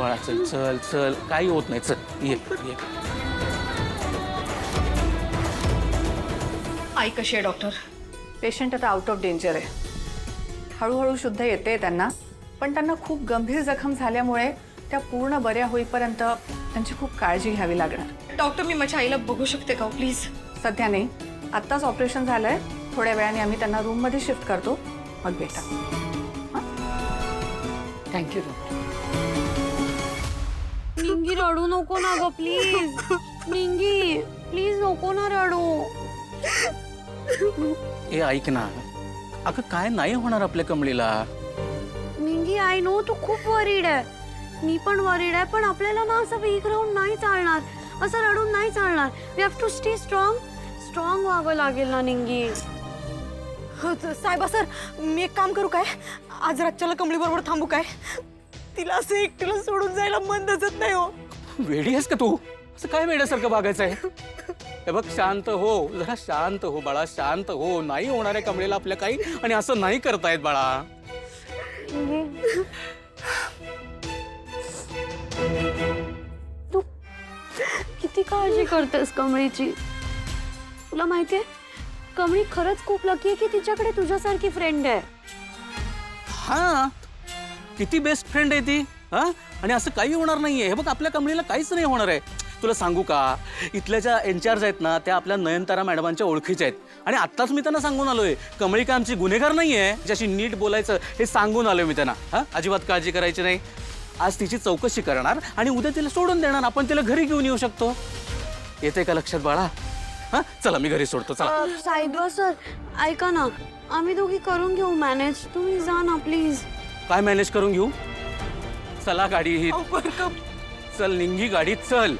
बाळा चल चल चल, काही होत नाही, चल ये ये. आई कशी आहे डॉक्टर? पेशंट आता आउट ऑफ डेंजर आहे. हळूहळू शुद्ध येते त्यांना, पण त्यांना खूप गंभीर जखम झाल्यामुळे त्या पूर्ण बऱ्या होईपर्यंत त्यांची खूप काळजी घ्यावी लागणार. डॉक्टर मी माझ्या आईला बघू शकते का प्लीज? सध्या नाही, आत्ताच ऑपरेशन झालंय. थोड्या वेळाने आम्ही त्यांना रूममध्ये शिफ्ट करतो, मग भेटा. Thank you doctor. निंगी रडू नको ना ग प्लीज. निंगी प्लीज नको ना रडू. ए ऐक ना, अगं काय नाही होणार आपल्या कमळीला. निंगी आय नो तू खूप वरीड आहे, मी पण वरीड आहे, पण आपल्याला ना असं वीक राहून नाही चालणार, असं रडून नाही चालणार. We have to stay strong. Strong व्हावं लागेल ना निंगी. साहेबा सर, मी एक काम करू काय? आज रातच्याला कमळी बरोबर थांबू काय? तिला असं एकटीला सोडून जायला मन दजत नाही हो. वेडी आहेस का तू? असं काय वेड्यासारखं वागायचं आहे? हे बघ, शांत हो, जरा शांत हो बाळा, शांत हो. नाही होणार आहे कमळीला आपल्या काही, आणि असं नाही करतायत बाळा. तू किती काळजी करतेस कमळीची. तुला माहितीये कमळी खरंच खूप लकी आहे की तिच्याकडे तुझ्यासारखी फ्रेंड आहे. हा, किती बेस्ट फ्रेंड आहे ती. हा, आणि असं काही होणार नाहीये. हे बघ, आपल्या कमळीला काहीच नाही होणार आहे. तुला सांगू का, इथल्या ज्या इन्चार्ज आहेत ना, त्या आपल्या नयनतारा मॅडमांच्या ओळखीच्या आहेत. आणि आत्ताच मी त्यांना सांगून आलोय, कमळी का आमची गुन्हेगार नाहीये, ज्याशी नीट बोलायचं हे सांगून आलोय मी त्यांना. हा, अजिबात काळजी करायची नाही. आज तिची चौकशी करणार आणि उद्या तिला सोडून देणार. आपण तिला घरी घेऊन येऊ शकतो. येते का लक्षात बाळा? हा, चला मी घरी सोडतो, चला. साहेबा सर ऐका ना, आम्ही दोघी करून घेऊ मॅनेज. तुम्ही जा ना प्लीज. काय मॅनेज करून घेऊ? चला गाडी, चल निंगी, गाडीत चल.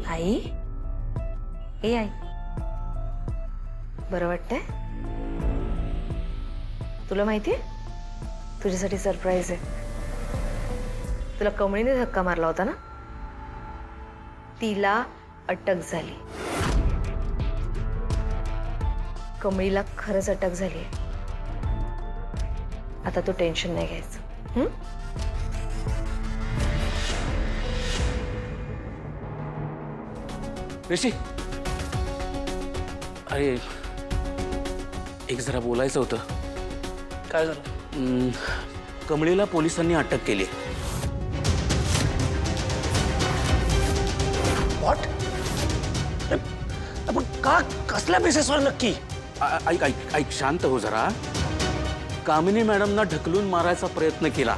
आई, ए आई, बरं वाटतंय? तुला माहितीये तुझ्यासाठी सरप्राईज आहे. तुला कमळीने धक्का मारला होता ना, तिला अटक झाली. कमळीला खरंच अटक झाली. आता तू टेन्शन नाही घ्यायचं. ऋषी, अरे एक जरा बोलायचं होतं. काय झालं? कमळीला पोलिसांनी अटक केली. व्हॉट? आपण का, कसल्या बेसिसवर नक्की? ऐक ऐक ऐक, शांत हो जरा. कामिनी मॅडमना ढकलून मारायचा प्रयत्न केला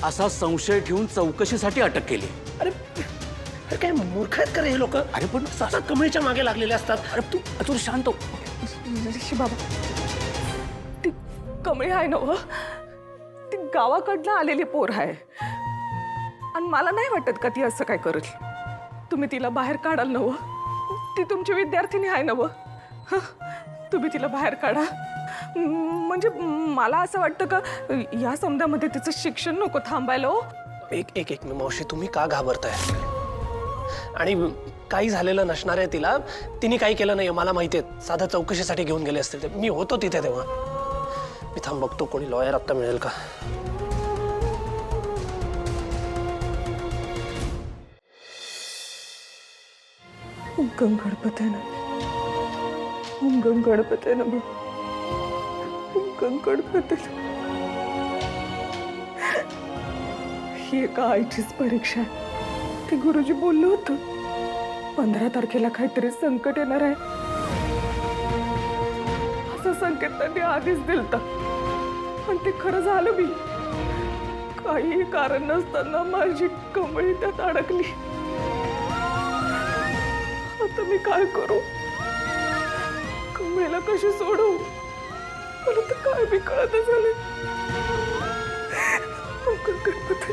असा संशय ठेवून चौकशीसाठी अटक केली. अरे अरे काय मूर्ख आहेत का रे हे लोक? अरे पण सतत कमळीच्या मागे लागलेले असतात. अरे तू शांत हो. ऋषी बाबा, ती कमळी आहे ना हो, ती गावाकडनं आलेली पोर आहे, आणि मला नाही वाटत का ती असं काय करेल. तुम्ही तिला बाहेर काढाल ना हो. ती तुमची विद्यार्थिनी आहे ना हो. तुम्ही तिला बाहेर काढा. म्हणजे मला असं वाटतं का या समजामध्ये तिचं शिक्षण नको थांबायला हो. एक मी मावशी, तुम्ही का घाबरताय? आणि काही झालेलं नसणार आहे तिला. तिने काही केलं नाही मला माहिती आहे. साधा चौकशीसाठी घेऊन गेले असतील ते. मी होतो तिथे तेव्हा. मी थांब बघतो कोणी लॉयर आत्ता मिळेल का. गं गणपती ना, गं गणपती ना, गं गणपती. ही एका आईचीच परीक्षा आहे. ते गुरुजी बोललो होतं 15 तारखेला काहीतरी संकट येणार आहे, असं संकेत त्यांनी आधीच दिलता, आणि ते खरं झालं. मी काही कारण नसताना माझी कमळी त्यात अडकली. आता मी काय करू? कमळीला कशी सोडवू? मला तर काय बी कळत झालं. गणपती, गणपती.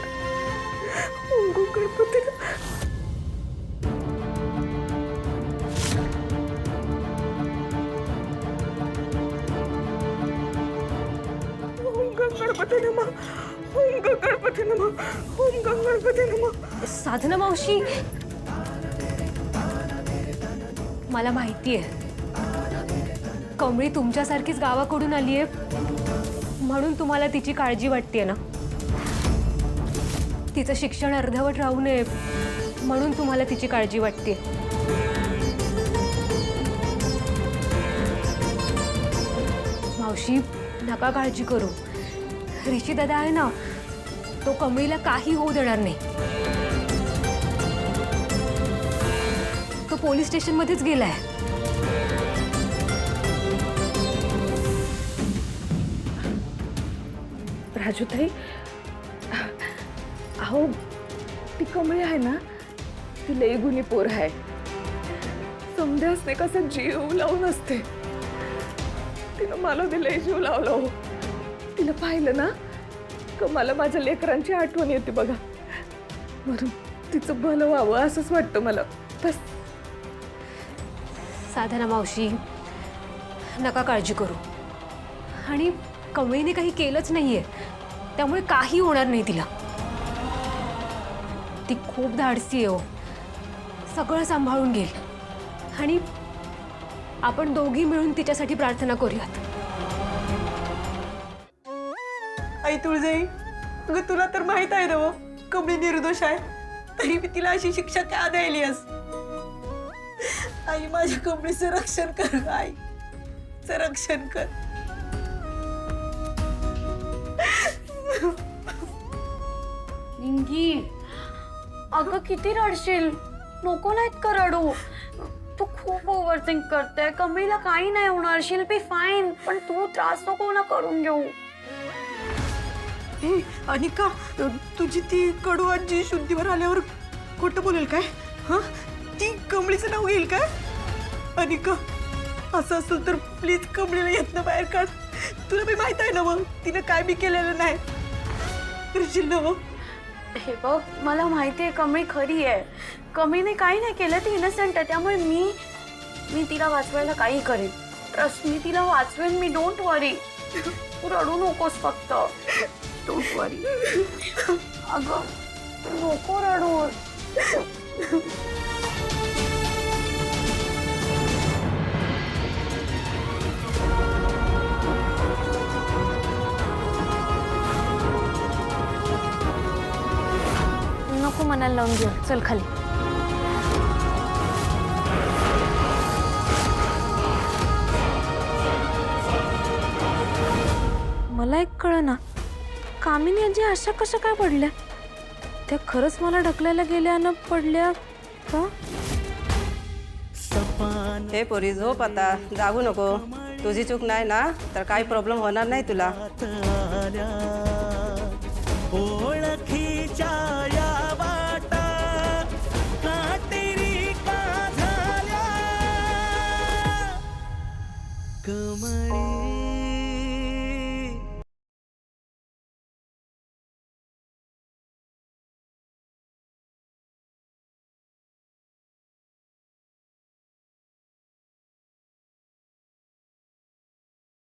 गणपती नमः, ओम गणपती नमः, ओम गणपती नमः. साधना मावशी, मला माहिती आहे कमळी तुमच्यासारखीच गावाकडून आली आहे म्हणून तुम्हाला तिची काळजी वाटते ना? तिचं शिक्षण अर्धवट राहू नये म्हणून तुम्हाला तिची काळजी वाटते. मावशी, नका काळजी करू. ऋषी दादा आहे ना, तो कमळीला काही होऊ देणार नाही. तो पोलीस स्टेशनमध्येच गेलाय. राजूताई, अहो ती कमळी आहे ना, ती लई गुणी पोर आहे. समजा असते कसं जीव लावून असते. तिनं मला बी लई जीव लावला हो. तिला पाहिलं ना का मला माझ्या लेकरांची आठवण येते बघा. म्हणून तिचं भलं व्हावं असंच वाटतं मला. बस. साधना मावशी, नका काळजी करू. आणि कमळीने काही केलंच नाहीये, त्यामुळे काही होणार नाही तिला. ती खूप धाडसी आहे हो, सगळं सांभाळून घेईल. आणि आपण दोघी मिळून तिच्यासाठी प्रार्थना करूयात. आई तुळजाई, अगं तुला तर माहित आहे ना कमळी निर्दोष आहे, तरी मी तिला अशी शिक्षा का द्यायलीस? आई माझ्या कमळीचं रक्षण कर गं, आई रक्षण कर. निंगी, अगं किती रडशील? नको नाहीत का रडू. तू खूप ओव्हर थिंक करते. कमळीला काही नाही होणार, शील बी फाईन. पण तू त्रास नको ना करून घेऊ. ए अनिका, तुझी ती कडू आजी शुद्धीवर आल्यावर खोटं बोलेल काय? हा, ती कमळीचं नाव घेईल काय? अनिका, असं असेल तर प्लीज कमळीला येतनं बाहेर काढ. तुला बी माहित आहे ना मग तिनं काय बी केलेलं नाही. करशील ना मग? हे बघ, मला माहिती आहे कमळी खरी आहे. कमळीने काही नाही केलं, ती इनोसेंट आहे. त्यामुळे मी तिला वाचवायला काही करेन. ट्रस्ट मी तिला वाचवेन. मी डोंट वरी. तू रडू नकोस फक्त. डोंट वरी. अगं नको रडू. नको मनाला लावून घेऊ. चल खाली. मला एक कळना, कामिनी आजी अशा कशा काय पडल्या? त्या खरंच मला ढकलायला गेल्या न पडल्या का? हे पोरी, झोप आता, जागू नको. तुझी चूक नाही ना, तर काही प्रॉब्लेम होणार नाही तुला.